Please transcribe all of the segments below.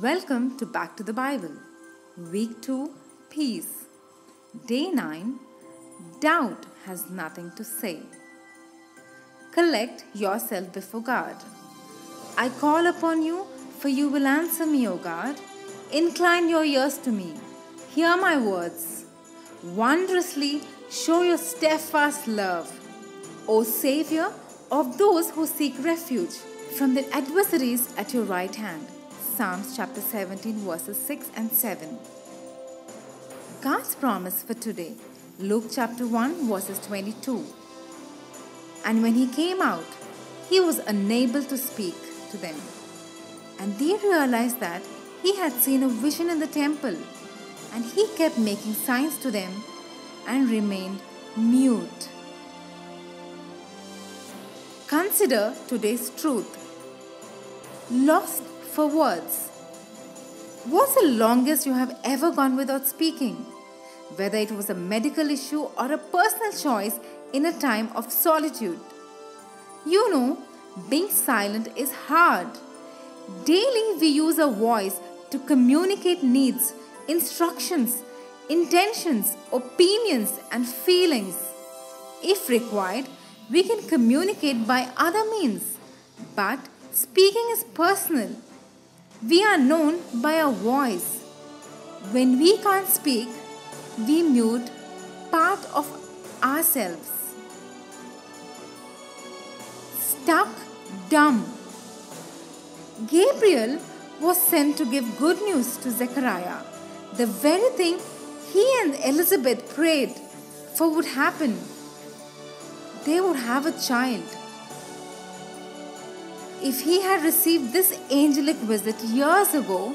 Welcome to Back to the Bible. Week 2, Peace. Day 9, Doubt has nothing to say. Collect yourself before God. I call upon you, for you will answer me, O God. Incline your ears to me. Hear my words. Wondrously show your steadfast love, O Savior of those who seek refuge from their adversaries at your right hand. Psalms chapter 17 verses 6 and 7. God's promise for today. Luke chapter 1 verses 22. And when he came out, he was unable to speak to them. And they realized that he had seen a vision in the temple. And he kept making signs to them and remained mute. Consider today's truth. Lost for words. What's the longest you have ever gone without speaking? Whether it was a medical issue or a personal choice in a time of solitude. You know, being silent is hard. Daily we use our voice to communicate needs, instructions, intentions, opinions and feelings. If required, we can communicate by other means, but speaking is personal. We are known by our voice. When we can't speak, we mute part of ourselves. Stuck dumb. Gabriel was sent to give good news to Zechariah. The very thing he and Elizabeth prayed for would happen. They would have a child. If he had received this angelic visit years ago,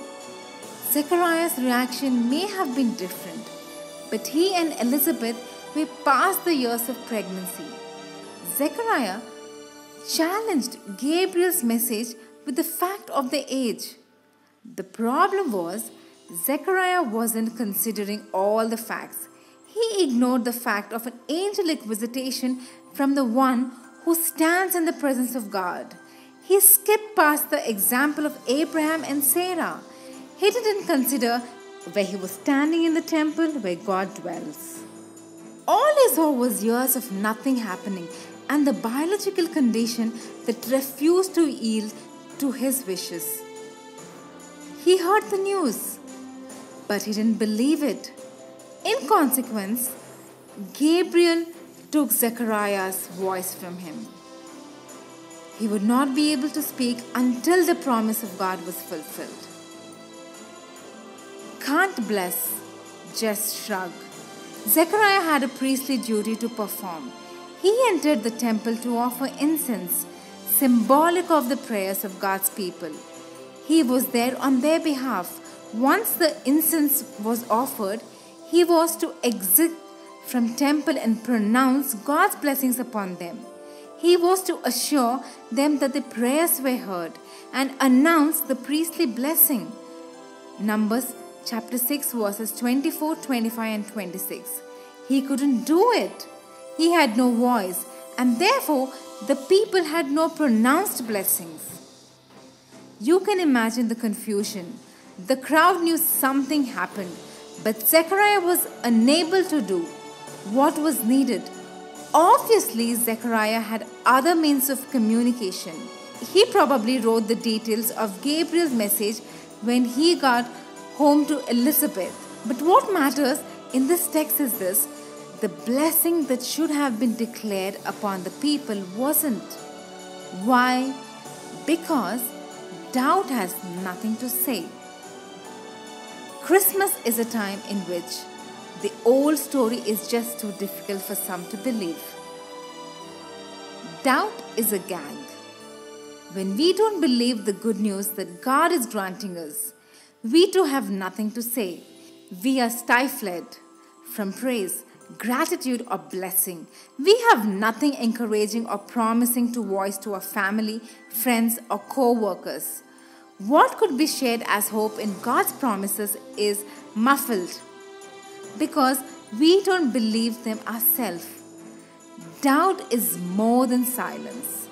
Zechariah's reaction may have been different. But he and Elizabeth were past the years of pregnancy. Zechariah challenged Gabriel's message with the fact of the age. The problem was, Zechariah wasn't considering all the facts. He ignored the fact of an angelic visitation from the one who stands in the presence of God. He skipped past the example of Abraham and Sarah. He didn't consider where he was standing in the temple where God dwells. All he saw was years of nothing happening and the biological condition that refused to yield to his wishes. He heard the news, but he didn't believe it. In consequence, Gabriel took Zechariah's voice from him. He would not be able to speak until the promise of God was fulfilled. Can't bless, just shrug. Zechariah had a priestly duty to perform. He entered the temple to offer incense, symbolic of the prayers of God's people. He was there on their behalf. Once the incense was offered, he was to exit from temple and pronounce God's blessings upon them. He was to assure them that the prayers were heard and announce the priestly blessing. Numbers chapter 6 verses 24, 25 and 26. He couldn't do it. He had no voice and therefore the people had no pronounced blessings. You can imagine the confusion. The crowd knew something happened, but Zechariah was unable to do what was needed. Obviously, Zechariah had other means of communication. He probably wrote the details of Gabriel's message when he got home to Elizabeth. But what matters in this text is this: the blessing that should have been declared upon the people wasn't. Why? Because doubt has nothing to say. Christmas is a time in which the old story is just too difficult for some to believe. Doubt is a gag. When we don't believe the good news that God is granting us, we too have nothing to say. We are stifled from praise, gratitude or blessing. We have nothing encouraging or promising to voice to our family, friends or co-workers. What could be shared as hope in God's promises is muffled because we don't believe them ourselves. Doubt is more than silence.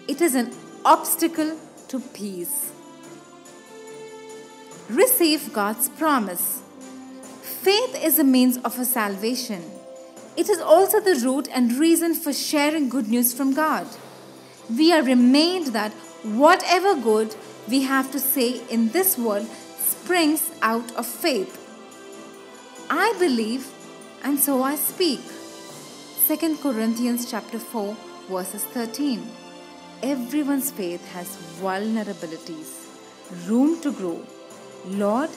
It is an obstacle to peace. receive God's promise. Faith is a means of a salvation. It is also the root and reason for sharing good news from God. We are reminded that whatever good we have to say in this world springs out of faith. I believe and so I speak. 2 Corinthians chapter 4 verses 13. Everyone's faith has vulnerabilities, room to grow. Lord,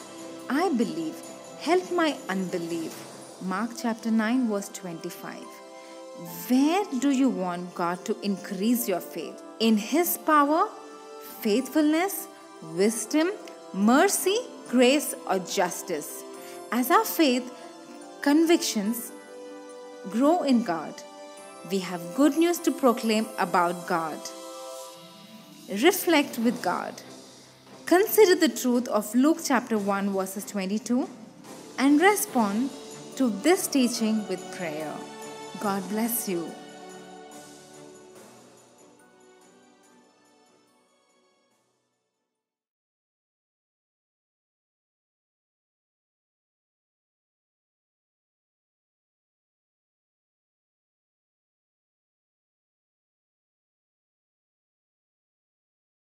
I believe, help my unbelief. Mark chapter 9 verse 25. Where do you want God to increase your faith? In His power, faithfulness, wisdom, mercy, grace, or justice? As our faith convictions grow in God, we have good news to proclaim about God. Reflect with God. Consider the truth of Luke chapter 1 verses 22 and respond to this teaching with prayer. God bless you.